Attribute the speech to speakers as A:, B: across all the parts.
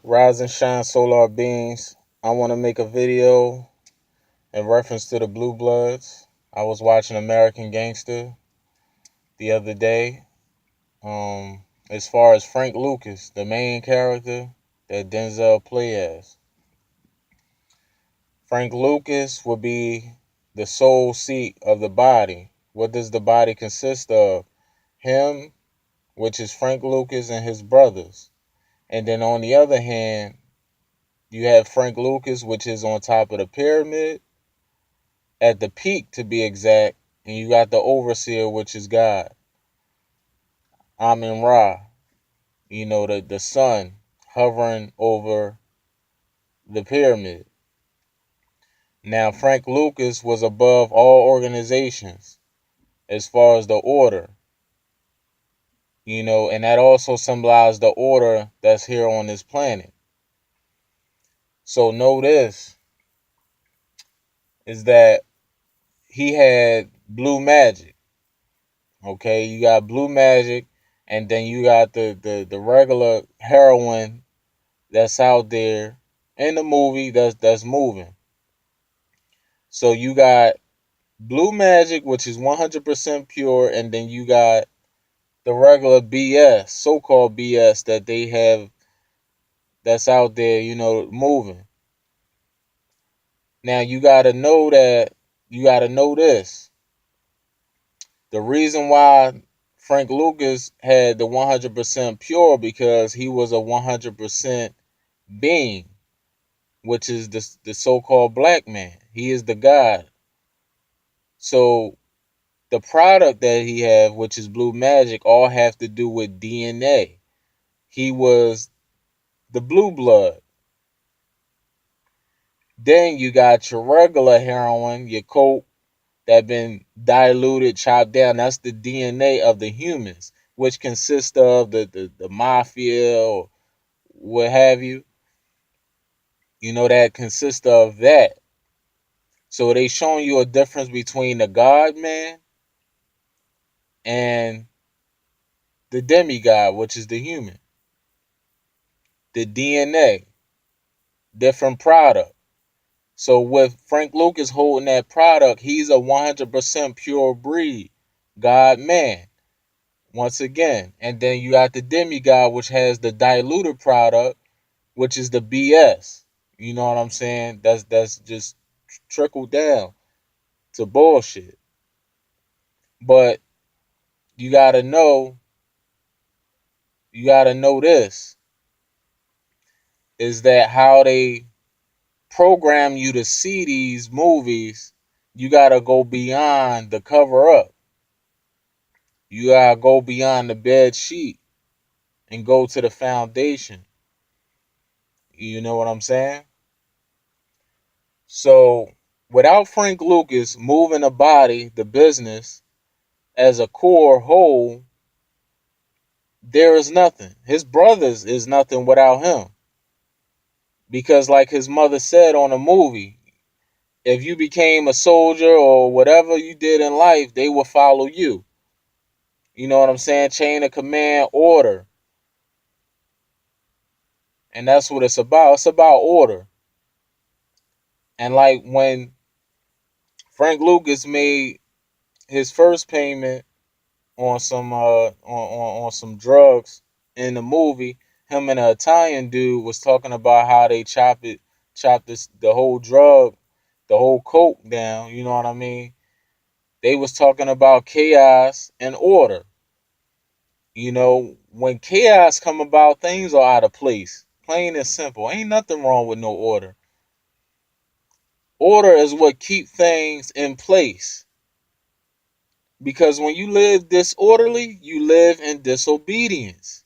A: Rise and shine, solar beings. I want to make a video in reference to the Blue Bloods. I was watching American Gangster the other day. As far as Frank Lucas, the main character that Denzel play as. Frank Lucas would be the soul seat of the body. What does the body consist of? Him, which is Frank Lucas and his brothers. And then on the other hand, you have Frank Lucas, which is on top of the pyramid, at the peak to be exact, and you got the overseer, which is God, Amin Ra, the sun hovering over the pyramid. Now, Frank Lucas was above all organizations as far as the order, and that also symbolized the order that's here on this planet. So know this, is that he had blue magic. Okay, you got blue magic, and then you got the regular heroin that's out there in the movie that's moving. So you got blue magic, which is 100% pure, and then you got the regular BS, so-called BS that they have that's out there, moving. Now you gotta know this. The reason why Frank Lucas had the 100% pure because he was a 100% being, which is the so-called black man. He is the God. So the product that he have, which is blue magic, all have to do with DNA. He was the blue blood. Then you got your regular heroin, your coke that been diluted, chopped down. That's the DNA of the humans, which consists of the mafia or what have you. That consists of that. So they showing you a difference between the God man and the demigod, which is the human. The DNA, different product. So with Frank Lucas holding that product, he's a 100% pure breed, God man. Once again, and then you got the demigod, which has the diluted product, which is the BS. You know what I'm saying? That's just trickled down to bullshit. But you gotta know, you gotta know this is that how they program you to see these movies, you gotta go beyond the cover up. You gotta go beyond the bed sheet and go to the foundation. You know what I'm saying? So without Frank Lucas moving the body, the business, as a core whole, there is nothing. His brothers is nothing without him. Because like his mother said on the movie, if you became a soldier or whatever you did in life, they will follow you. You know what I'm saying? Chain of command, order. And that's what it's about. It's about order. And like when Frank Lucas made his first payment on some on some drugs in the movie, him and an Italian dude was talking about how they chop this the whole drug, the whole coke down, you know what I mean? They was talking about chaos and order. When chaos come about, things are out of place. Plain and simple. Ain't nothing wrong with no order. Order is what keep things in place. Because when you live disorderly, you live in disobedience.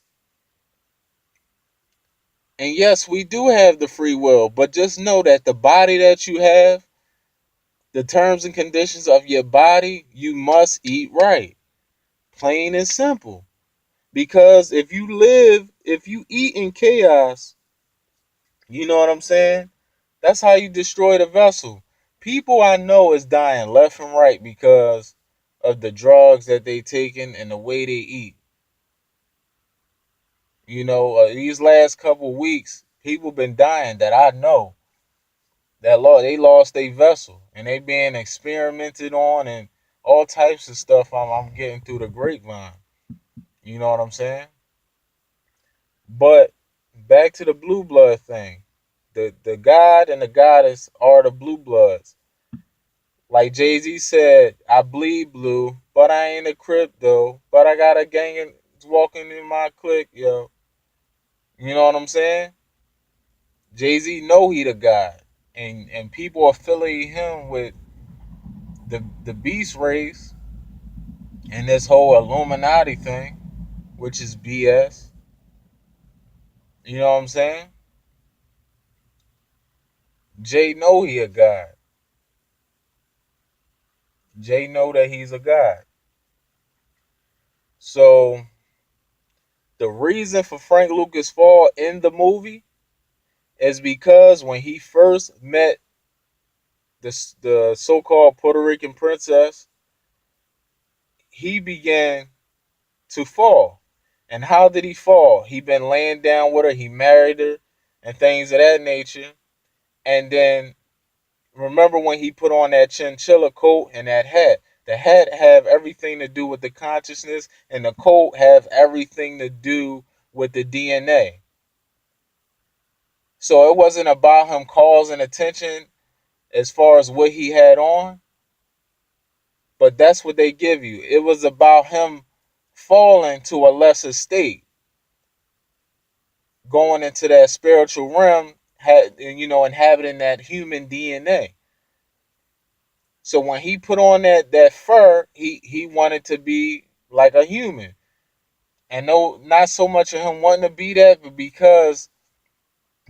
A: And yes, we do have the free will, but just know that the body that you have, the terms and conditions of your body, you must eat right. Plain and simple. Because if you eat in chaos, you know what I'm saying? That's how you destroy the vessel. People I know is dying left and right because of the drugs that they taking and the way they eat. These last couple weeks, People been dying that I know that they lost their vessel and they being experimented on and all types of stuff. I'm getting through the grapevine. You know what I'm saying? But back to the blue blood thing. The god and the goddess are the blue bloods. Like Jay-Z said, I bleed blue, but I ain't a crypto. But I got a gang walking in my clique, yo. You know what I'm saying? Jay-Z know he the god. And people affiliate him with the beast race and this whole Illuminati thing, which is BS. You know what I'm saying? Jay know he a god. Jay know that he's a god. So the reason for Frank Lucas' fall in the movie is because when he first met the so-called Puerto Rican princess, he began to fall. And how did he fall? He been laying down with her, he married her, and things of that nature. And then remember when he put on that chinchilla coat and that hat? The hat have everything to do with the consciousness, and the coat have everything to do with the DNA. So it wasn't about him causing attention as far as what he had on, but that's what they give you. It was about him falling to a lesser state, going into that spiritual realm, inhabiting that human DNA. So when he put on that fur, he wanted to be like a human. And no, not so much of him wanting to be that, but because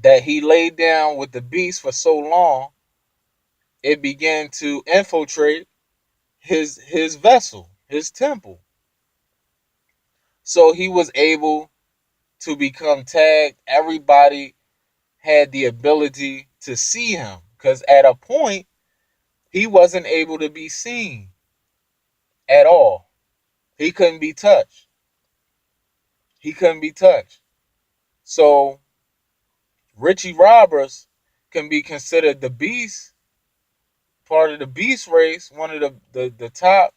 A: that he laid down with the beast for so long, it began to infiltrate his vessel, his temple. So he was able to become tagged. Everybody had the ability to see him because at a point he wasn't able to be seen at all. He couldn't be touched. He couldn't be touched. So Richie Roberts can be considered the beast, part of the beast race, one of the top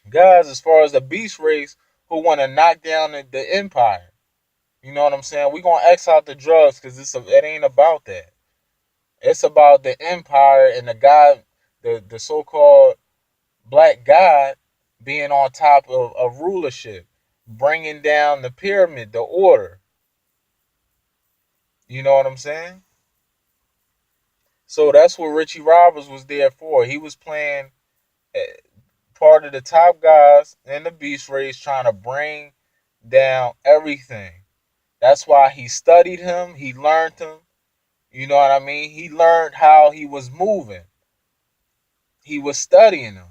A: guys as far as the beast race who want to knock down the empire. You know what I'm saying? We're gonna X out the drugs because it ain't about that. It's about the empire and the God, the so-called black God being on top of rulership, bringing down the pyramid, the order. You know what I'm saying? So that's what Richie Roberts was there for. He was playing part of the top guys in the beast race, trying to bring down everything. That's why he studied him. He learned him. You know what I mean? He learned how he was moving. He was studying him.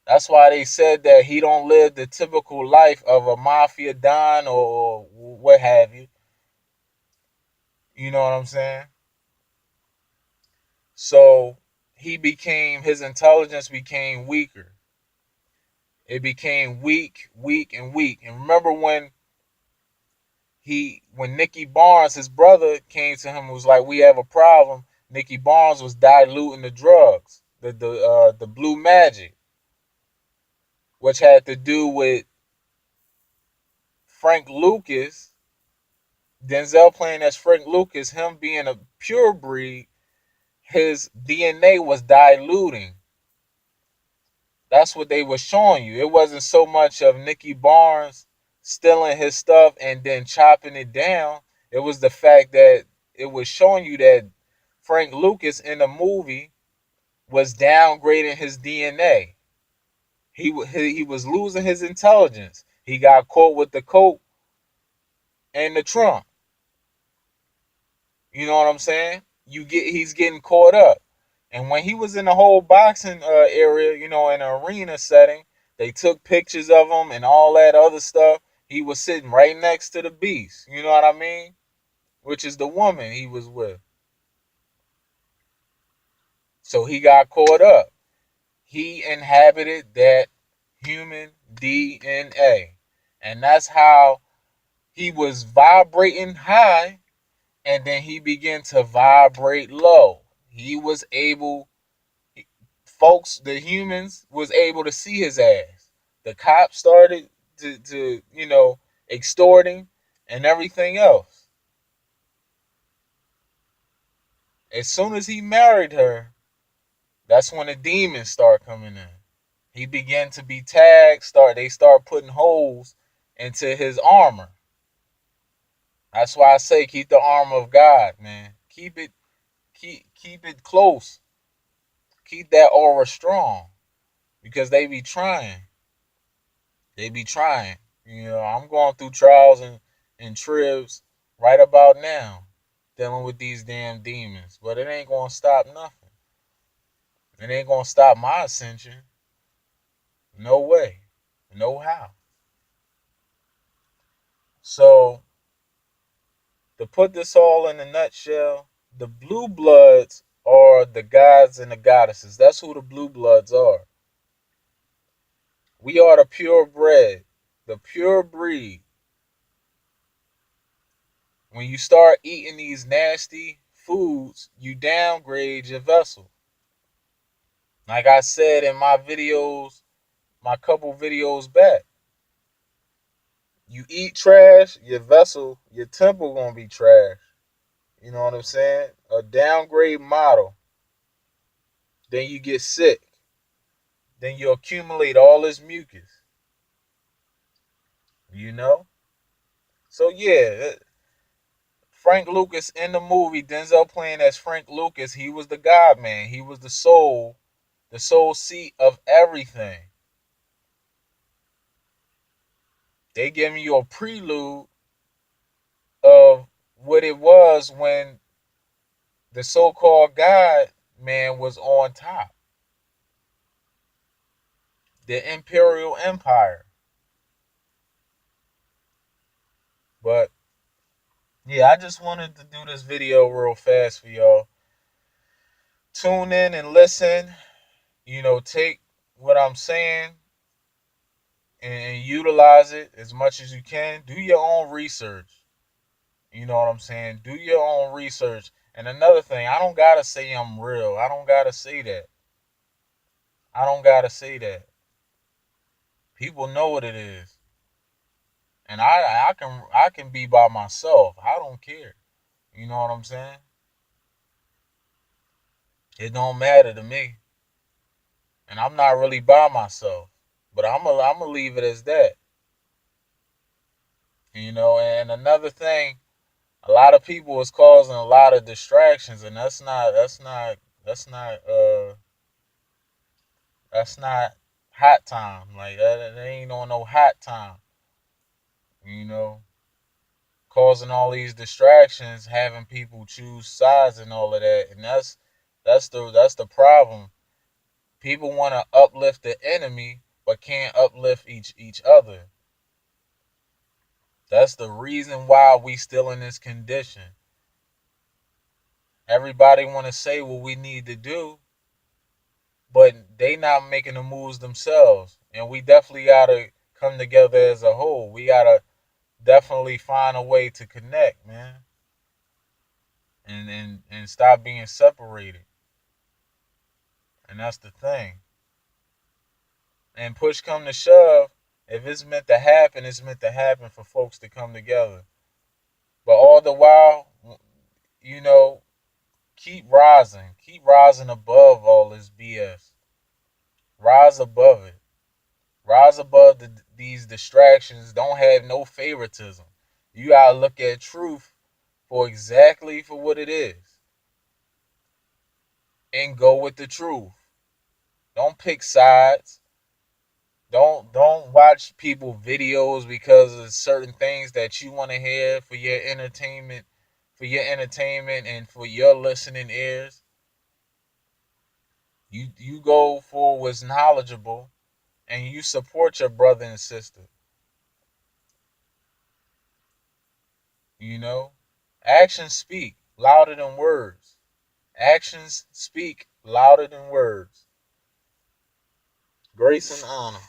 A: That's why they said that he don't live the typical life of a mafia don or what have you. You know what I'm saying? So his intelligence became weaker. It became weak, weak, and weak. And remember when Nicky Barnes, his brother, came to him and was like, "We have a problem." Nicky Barnes was diluting the drugs, the blue magic, which had to do with Frank Lucas, Denzel playing as Frank Lucas, him being a pure breed, his DNA was diluting. That's what they were showing you. It wasn't so much of Nicky Barnes stealing his stuff and then chopping it down. It was the fact that it was showing you that Frank Lucas in the movie was downgrading his DNA. He was losing his intelligence. He got caught with the coke and the trunk. You know what I'm saying? He's getting caught up. And when he was in the whole boxing area, in an arena setting, they took pictures of him and all that other stuff. He was sitting right next to the beast. You know what I mean? Which is the woman he was with. So he got caught up. He inhabited that human DNA. And that's how he was vibrating high and then he began to vibrate low. He was able, folks, the humans was able to see his ass. The cops started to extorting and everything else. As soon as he married her, that's when the demons start coming in. He began to be tagged. They start putting holes into his armor. That's why I say keep the armor of God, man. Keep it close. Keep that aura strong because they be trying. They be trying. I'm going through trials and tribs right about now, dealing with these damn demons. But it ain't gonna stop nothing. It ain't gonna stop my ascension. No way. No how. So to put this all in a nutshell, the blue bloods are the gods and the goddesses. That's who the blue bloods are. We are the purebred, the pure breed. When you start eating these nasty foods, you downgrade your vessel. Like I said in my videos, my couple videos back, you eat trash, your vessel, your temple gonna be trash. You know what I'm saying? A downgrade model, then you get sick. Then you accumulate all this mucus. You know? So yeah, Frank Lucas in the movie, Denzel playing as Frank Lucas, he was the God man. He was the soul seat of everything. They giving you a prelude of what it was when the so-called God man was on top. The Imperial Empire. But yeah, I just wanted to do this video real fast for y'all. Tune in and listen. Take what I'm saying and utilize it as much as you can. Do your own research. You know what I'm saying? Do your own research. And another thing, I don't gotta say I'm real. I don't gotta say that. I don't gotta say that. People know what it is. And I can be by myself. I don't care. You know what I'm saying? It don't matter to me. And I'm not really by myself. But I'm gonna leave it as that. And another thing, a lot of people is causing a lot of distractions, and that's not hot time. Like that ain't on no hot time. You know, causing all these distractions, having people choose sides and all of that, and that's the problem. People want to uplift the enemy, but can't uplift each other. That's the reason why we still in this condition. Everybody want to say what we need to do, but they not making the moves themselves. And we definitely gotta come together as a whole. We gotta definitely find a way to connect, man, and stop being separated. And that's the thing. And push come to shove, if it's meant to happen, it's meant to happen for folks to come together. But all the while, you know, keep rising above all this BS. Rise above it. Rise above these distractions. Don't have no favoritism. You gotta look at truth for what it is, and go with the truth. Don't pick sides. Don't watch people videos because of certain things that you want to hear for your entertainment and for your listening ears. You go for what's knowledgeable, and you support your brother and sister. You know, actions speak louder than words. Actions speak louder than words. Grace and honor.